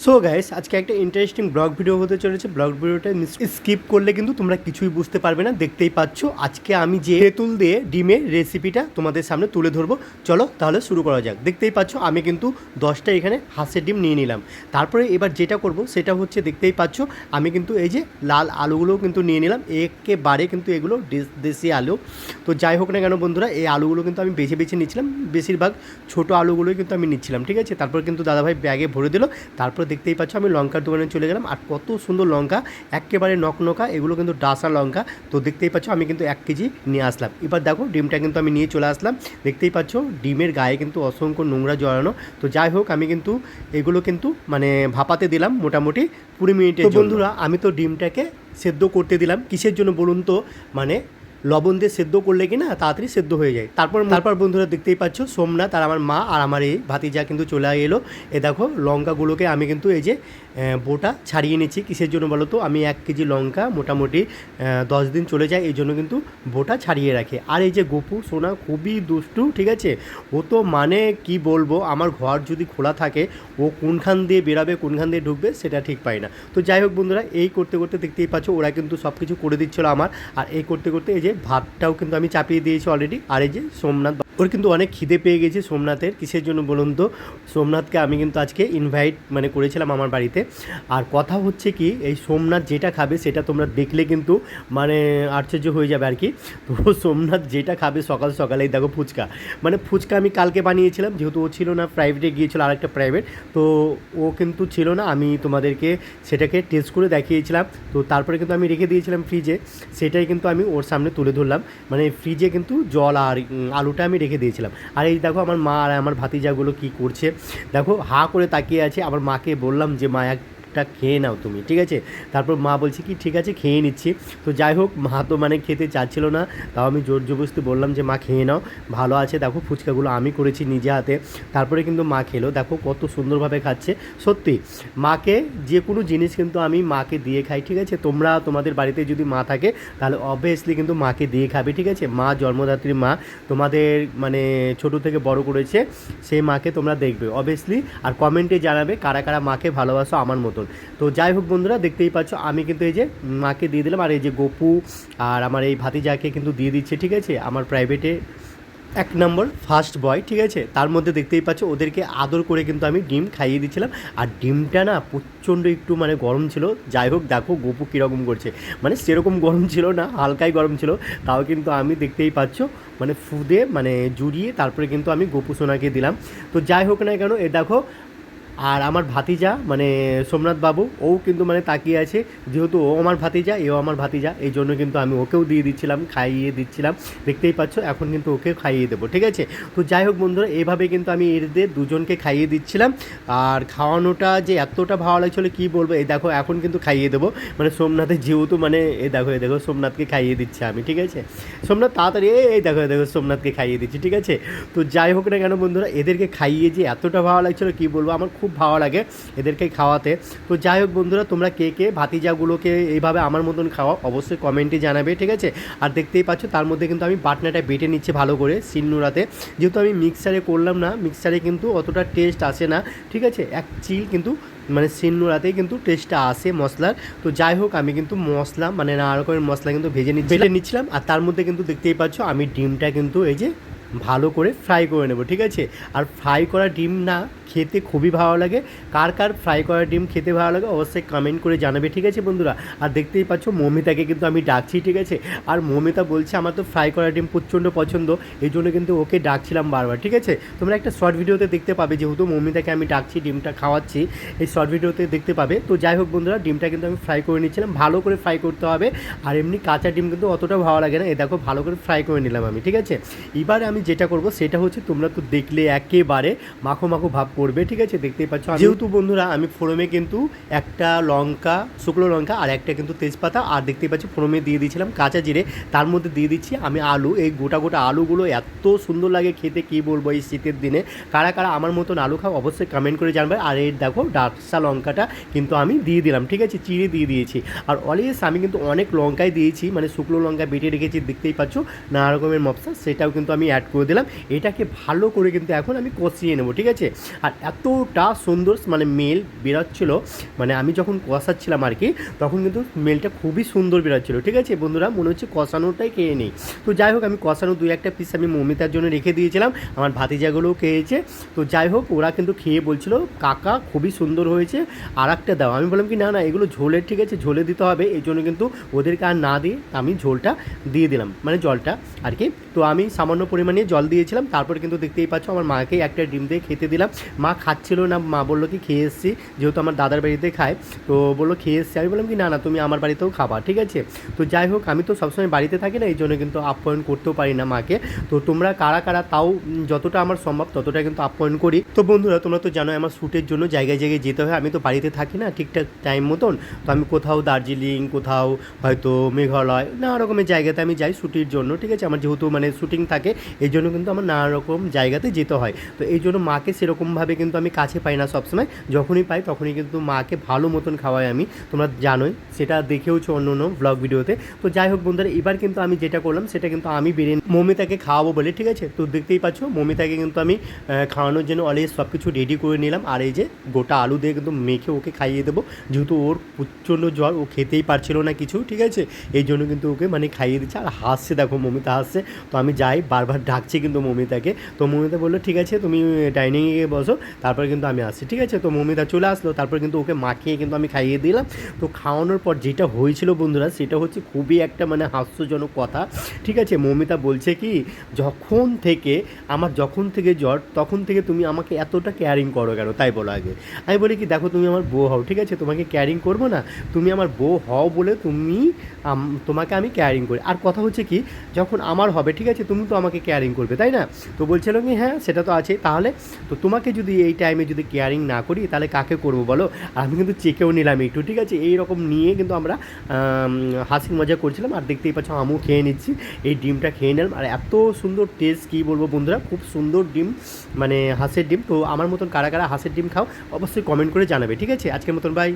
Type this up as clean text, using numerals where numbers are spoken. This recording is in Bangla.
সো গাইস আজকে একটা ইন্টারেস্টিং ব্লগ ভিডিও হতে চলেছে। ব্লগ ভিডিওটা স্কিপ করলে কিন্তু তোমরা কিছুই বুঝতে পারবে না। দেখতেই পাচ্ছ আজকে আমি যে তেঁতুল দিয়ে ডিমের রেসিপিটা তোমাদের সামনে তুলে ধরবো। চলো তাহলে শুরু করা যাক। দেখতেই পাচ্ছ আমি কিন্তু 10টা এখানে হাঁসের ডিম নিয়ে নিলাম। তারপরে এবার যেটা করব সেটা হচ্ছে দেখতেই পাচ্ছ আমি কিন্তু এই যে লাল আলুগুলোও কিন্তু নিয়ে নিলাম। একেবারে কিন্তু এগুলো দেশি আলু। তো যাই হোক না কেন বন্ধুরা, এই আলুগুলো কিন্তু আমি বেছে বেছে নিচ্ছিলাম। বেশিরভাগ ছোটো আলুগুলোই কিন্তু আমি নিচ্ছিলাম, ঠিক আছে। তারপর কিন্তু দাদাভাই ব্যাগে ভরে দিল। তারপর দেখতেই পাচ্ছ আমি লঙ্কার দোকানে চলে গেলাম। আর কত সুন্দর লঙ্কা, একেবারে নকনকা, এগুলো কিন্তু ডাসা লঙ্কা। তো দেখতেই পাচ্ছ আমি কিন্তু 1 কেজি নিয়ে আসলাম। এবার দেখো ডিমটা কিন্তু আমি নিয়ে চলে আসলাম। দেখতেই পাচ্ছ ডিমের গায়ে কিন্তু অসংখ্য নোংরা জড়ানো। তো যাই হোক আমি কিন্তু এগুলো কিন্তু মানে ভাপাতে দিলাম মোটামুটি 20 মিনিটের জন্য। বন্ধুরা আমি তো ডিমটাকে সেদ্ধ করতে দিলাম। কিসের জন্য বলুন তো, মানে লবণ দিয়ে সেদ্ধ করলে কি না তাড়াতাড়ি সেদ্ধ হয়ে যায়। তারপর বন্ধুরা দেখতেই পাচ্ছ সোমনাথ আর আমার মা আর আমার এই ভাতিজা কিন্তু চলে এলো। এ দেখো লঙ্কাগুলোকে আমি কিন্তু এই যে বোটা ছাড়িয়ে নিচ্ছি। কিসের জন্য বলো তো, আমি 1 কেজি লঙ্কা মোটামুটি 10 দিন চলে যায়, এই জন্য কিন্তু বোটা ছাড়িয়ে রাখে। আর এই যে গপু সোনা খুবই দুষ্টু, ঠিক আছে। ও তো মানে কি বলবো, আমার ঘর যদি খোলা থাকে ও কোনখান দিয়ে বেরাবে কোনখান দিয়ে ঢুকবে সেটা ঠিক পাই না। তো যাই হোক বন্ধুরা, এই করতে করতে দেখতেই পাচ্ছ ওরা কিন্তু সব কিছু করে দিচ্ছিলো আমার। আর এই করতে করতে এই যে ভাতটাও কিন্তু আমি চাপিয়ে দিয়েছি অলরেডি। আর এই যে সোমনাথ, ওর কিন্তু অনেক খিদে পেয়ে গেছে সোমনাথের। কিসের জন্য বলুন তো, সোমনাথকে আমি কিন্তু আজকে ইনভাইট মানে করেছিলাম আমার বাড়িতে। আর কথা হচ্ছে কি, এই সোমনাথ যেটা খাবে সেটা তোমরা দেখলে কিন্তু মানে আশ্চর্য হয়ে যাবে আর কি। তো সোমনাথ যেটা খাবে সকাল সকালে, এই দেখো ফুচকা। মানে ফুচকা আমি কালকে বানিয়েছিলাম, যেহেতু ও ছিল না, প্রাইভেটে গিয়েছিলো আরেকটা প্রাইভেট। তো ও কিন্তু ছিল না, আমি তোমাদেরকে সেটাকে টেস্ট করে দেখিয়েছিলাম। তো তারপরে কিন্তু আমি রেখে দিয়েছিলাম ফ্রিজে। সেটাই কিন্তু আমি ওর সামনে তুলে ধরলাম। মানে ফ্রিজে কিন্তু জল আর আলুটা আমি রেখে দিয়েছিলাম। আর এই দেখো আমার মা আর আমার ভাতিজাগুলো কী করছে দেখো, হাঁ করে তাকিয়ে আছে। আমার মাকে বললাম যে মা একটা খেয়ে নাও তুমি, ঠিক আছে। তারপর মা বলছে কি ঠিক আছে খেয়ে নিচ্ছি। তো যাই হোক মা তো মানে খেতে চাচ্ছিল না, তাও আমি জোর জবরদস্তি বললাম যে মা খেয়ে নাও, ভালো আছে। দেখো ফুচকাগুলো আমি করেছি নিজে হাতে। তারপরে কিন্তু মা খেলো, দেখো কত সুন্দরভাবে খাচ্ছে। সত্যি মাকে যে কোনো জিনিস কিন্তু আমি মাকে দিয়ে খাই, ঠিক আছে। তোমরা তোমাদের বাড়িতে যদি মা থাকে তাহলে অবভিয়াসলি কিন্তু মাকে দিয়ে খাবে, ঠিক আছে। মা জন্মদাত্রী মা তোমাদের মানে ছোটো থেকে বড় করেছে, সেই মাকে তোমরা দেখবে অবভিয়াসলি। আর কমেন্টে জানাবে কারা কারা মাকে ভালোবাসো আমার মতন। তো যাই হোক বন্ধুরা, দেখতেই পাচ্ছ আমি কিন্তু এই যে মাকে দিয়ে দিলাম। আর এই যে গপু আর আমার এই ভাতিজাকে কিন্তু দিয়ে দিচ্ছে, ঠিক আছে, আমার প্রাইভেটে 1 নম্বর ফার্স্ট বয়, ঠিক আছে। তার মধ্যে দেখতেই পাচ্ছ ওদেরকে আদর করে কিন্তু আমি ডিম খাইয়ে দিচ্ছিলাম। আর ডিমটা না প্রচণ্ড একটু মানে গরম ছিল। যাই হোক দেখো গপু কীরকম করছে, মানে সেরকম গরম ছিল না, হালকাই গরম ছিল। তাও কিন্তু আমি দেখতেই পাচ্ছ মানে ফুদে মানে জুড়িয়ে তারপরে কিন্তু আমি গপু সোনাকে দিলাম। তো যাই হোক না কেন এ দেখো, আর আমার ভাতিজা মানে সোমনাথ বাবু ও কিন্তু মানে তাকিয়ে আছে, যেহেতু ও আমার ভাতিজা এও আমার ভাতিজা, এই জন্য কিন্তু আমি ওকেও দিয়ে দিচ্ছিলাম, খাইয়ে দিচ্ছিলাম। দেখতেই পাচ্ছ এখন কিন্তু ওকে খাইয়ে দেবো, ঠিক আছে। তো যাই হোক বন্ধুরা, এইভাবে কিন্তু আমি এদের দুজনকে খাইয়ে দিচ্ছিলাম। আর খাওয়ানোটা যে এতটা ভালো লাগছিলো কী বলবো। এই দেখো এখন কিন্তু খাইয়ে দেবো, মানে সোমনাথের যেহেতু মানে এই দেখো সোমনাথকে খাইয়ে দিচ্ছে আমি, ঠিক আছে। সোমনাথ তাড়াতাড়ি, এই দেখো সোমনাথকে খাইয়ে দিচ্ছি, ঠিক আছে। তো যাই হোক না কেন বন্ধুরা, এদেরকে খাইয়ে যে এতটা ভালো লাগছিলো কী বলবো, আমার খুব ভালো লাগে এদেরকে খাওয়াতে। তো যাই হোক বন্ধুরা, তোমরা কে কে ভাতিজাগুলোকে এইভাবে আমার মতন খাওয়াও অবশ্যই কমেন্টে জানাবে, ঠিক আছে। আর দেখতেই পাচ্ছ তার মধ্যে কিন্তু আমি বাটনাটা বেটে নিচ্ছি ভালো করে শিলনোড়াতে, যেহেতু আমি মিক্সারে করলাম না, মিক্সারে কিন্তু অতটা টেস্ট আসে না, ঠিক আছে। এক চিল কিন্তু মানে শিলনোড়াতেই কিন্তু টেস্টটা আসে মশলার। তো যাই হোক আমি কিন্তু মশলা মানে নানা রকমের মশলা কিন্তু ভেজে নিচ্ছিলাম। আর তার মধ্যে কিন্তু দেখতেই পাচ্ছ আমি ডিমটা কিন্তু এই যে ভালো করে ফ্রাই করে নেব, ঠিক আছে। আর ফ্রাই করা ডিম না খেতে খুবই ভালো লাগে। কার কার ফ্রাই করা ডিম খেতে ভালো লাগে অবশ্যই কমেন্ট করে জানাবে, ঠিক আছে বন্ধুরা। আর দেখতেই পাচ্ছ মমিতাকে কিন্তু আমি ডাকছি, ঠিক আছে। আর মমিতা বলছে আমার তো ফ্রাই করা ডিম প্রচণ্ড পছন্দ, এই জন্য কিন্তু ওকে ডাকছিলাম বারবার, ঠিক আছে। তোমরা একটা শর্ট ভিডিওতে দেখতে পাবে, যেহেতু মমিতাকে আমি ডাকছি ডিমটা খাওয়াচ্ছি, এই শর্ট ভিডিওতে দেখতে পাবে। তো যাই হোক বন্ধুরা, ডিমটা কিন্তু আমি ফ্রাই করে নিচ্ছিলাম, ভালো করে ফ্রাই করতে হবে। আর এমনি কাঁচা ডিম কিন্তু অতটা ভালো লাগে না। এই দেখো ভালো করে ফ্রাই করে নিলাম আমি, ঠিক আছে। এবার আমি যেটা করব সেটা হচ্ছে, তোমরা তো দেখলে একেবারে মাখো মাখো ভাব করবে, ঠিক আছে। দেখতেই পাচ্ছ যেহেতু বন্ধুরা আমি ফোড়নে কিন্তু একটা লঙ্কা, শুকনো লঙ্কা আর একটা কিন্তু তেজপাতা, আর দেখতেই পাচ্ছি ফোড়নে দিয়ে দিয়েছিলাম কাঁচা জিরে। তার মধ্যে দিয়ে দিচ্ছি আমি আলু। এই গোটা গোটা আলুগুলো এত সুন্দর লাগে খেতে কী বলবো এই শীতের দিনে। কারা কারা আমার মতন আলু খাও অবশ্যই কমেন্ট করে জানবে। আর এই দেখো ডাকসা লঙ্কাটা কিন্তু আমি দিয়ে দিলাম, ঠিক আছে, চিড়ে দিয়ে দিয়েছি। আর অলওয়েজ আমি কিন্তু অনেক লঙ্কাই দিয়েছি, মানে শুকনো লঙ্কা বেটে রেখেছি, দেখতেই পাচ্ছ নানা রকমের মশলা, সেটাও কিন্তু আমি অ্যাড করে দিলাম। এটাকে ভালো করে কিন্তু এখন আমি কষিয়ে নেবো, ঠিক আছে। আর আর এতটা সুন্দর মানে স্মেল বেরোচ্ছিলো, মানে আমি যখন কষাচ্ছিলাম আর কি তখন কিন্তু স্মেলটা খুবই সুন্দর বেরোচ্ছিলো। ঠিক আছে বন্ধুরা, মনে হচ্ছে কষানোটাই খেয়ে নিই। তো যাই হোক, আমি কষানো 2-1 পিস আমি মৌমিতার জন্য রেখে দিয়েছিলাম, আমার ভাতিজাগুলোও খেয়েছে। তো যাই হোক, ওরা কিন্তু খেয়ে বলছিল কাকা খুবই সুন্দর হয়েছে, আর একটা দাও। আমি বললাম কি না না, এগুলো ঝোলের, ঠিক আছে ঝোলে দিতে হবে, এই জন্য কিন্তু ওদেরকে আর না দিয়ে আমি ঝোলটা দিয়ে দিলাম, মানে জলটা আর কি। তো আমি সামান্য পরিমাণে জল দিয়েছিলাম, তারপর কিন্তু দেখতেই পাচ্ছ আমার মাকেই একটা ডিম দিয়ে খেতে দিলাম। মা খাচ্ছিল না, মা বললো কি খেয়ে এসেছি, যেহেতু আমার দাদার বাড়িতে খায়, তো বললো খেয়ে এসেছি। আমি বললাম কি না না, তুমি আমার বাড়িতেও খাবা, ঠিক আছে। তো যাই হোক, আমি তো সবসময় বাড়িতে থাকি না, এই জন্য কিন্তু আপ্যায়ন করতেও পারি না মাকে। তো তোমরা কারা কারা তাও যতটা আমার সম্ভব ততটা কিন্তু আপ্যায়ন করি। তো বন্ধুরা, তোমরা তো জানো আমার শ্যুটের জন্য জায়গায় জায়গায় যেতে হয়, আমি তো বাড়িতে থাকি না ঠিকঠাক টাইম মতন। তো আমি কোথাও দার্জিলিং, কোথাও হয়তো মেঘালয়, নানা রকমের জায়গাতে আমি যাই শ্যুটের জন্য, ঠিক আছে। আমার যেহেতু মানে শ্যুটিং থাকে, এই জন্য কিন্তু আমার নানা রকম জায়গাতে যেতে হয়। তো এই জন্য মাকে সেরকমভাবে কিন্তু আমি কাছে পাই না সবসময়, যখনই পাই তখনই কিন্তু মাকে ভালো মতন খাওয়াই আমি, তোমরা জানোই, সেটা দেখেওছো অন্য অন্য ব্লগ ভিডিওতে। তো যাই হোক বন্ধুরা, এবার কিন্তু আমি যেটা করলাম সেটা কিন্তু আমি বিরিয়ানি মৌমিতাকে খাওয়াবো বলে, ঠিক আছে। তো দেখতেই পাচ্ছ মৌমিতাকে কিন্তু আমি খাওয়ানোর জন্য অলরেডি সব কিছু রেডি করে নিলাম। আর এই যে গোটা আলু দিয়ে কিন্তু মেখে ওকে খাইয়ে দেবো, যেহেতু ওর প্রচণ্ড জ্বর, ও খেতেই পারছিল না কিছু, ঠিক আছে। এই জন্য কিন্তু ওকে মানে খাইয়ে দিচ্ছে। আর হাসছে, দেখো মৌমিতা হাসছে। তো আমি যাই, বারবার ডাকছি কিন্তু মৌমিতাকে। তো মৌমিতা বললো ঠিক আছে তুমি ডাইনিংয়ে গিয়ে বসো, তারপর কিন্তু আমি আসছি, ঠিক আছে। তো মৌমিতা চলে আসলো, তারপর কিন্তু ওকে মাখিয়ে কিন্তু আমি খাইয়ে দিলাম। তো খাওয়ানোর পর যেটা হয়েছিল বন্ধুরা, সেটা হচ্ছে খুবই একটা মানে হাস্যজনক কথা, ঠিক আছে। মৌমিতা বলছে কি, যখন থেকে জ্বর তখন থেকে তুমি আমাকে এতটা কেয়ারিং করো কেন, তাই বলো আগে। আমি বলি কি দেখো, তুমি আমার বউ হও, ঠিক আছে, তোমাকে কেয়ারিং করবো না? তুমি আমার বউ হও বলে তোমাকে আমি কেয়ারিং করি। আর কথা হচ্ছে কি, যখন আমার হবে, ঠিক আছে, তুমি তো আমাকে কেয়ারিং করবে, তাই না? তো বলছিল কি হ্যাঁ সেটা তো আছে, তাহলে তো তোমাকে যদি এই টাইমে যদি কেয়ারিং না করি তাহলে কাকে করবো বলো? আর আমি কিন্তু চেকেও নিলাম একটু, ঠিক আছে। এইরকম নিয়ে কিন্তু আমরা হাসি মজা করছিলাম। আর দেখতেই পাচ্ছ আমিও খেয়ে নিচ্ছি, এই ডিমটা খেয়ে নিলাম। আর এত সুন্দর টেস্ট, কী বলবো বন্ধুরা, খুব সুন্দর ডিম, মানে হাঁসের ডিম। তো আমার মতন কারা কারা হাঁসের ডিম খাও অবশ্যই কমেন্ট করে জানাবে, ঠিক আছে। আজকের মতন বাই।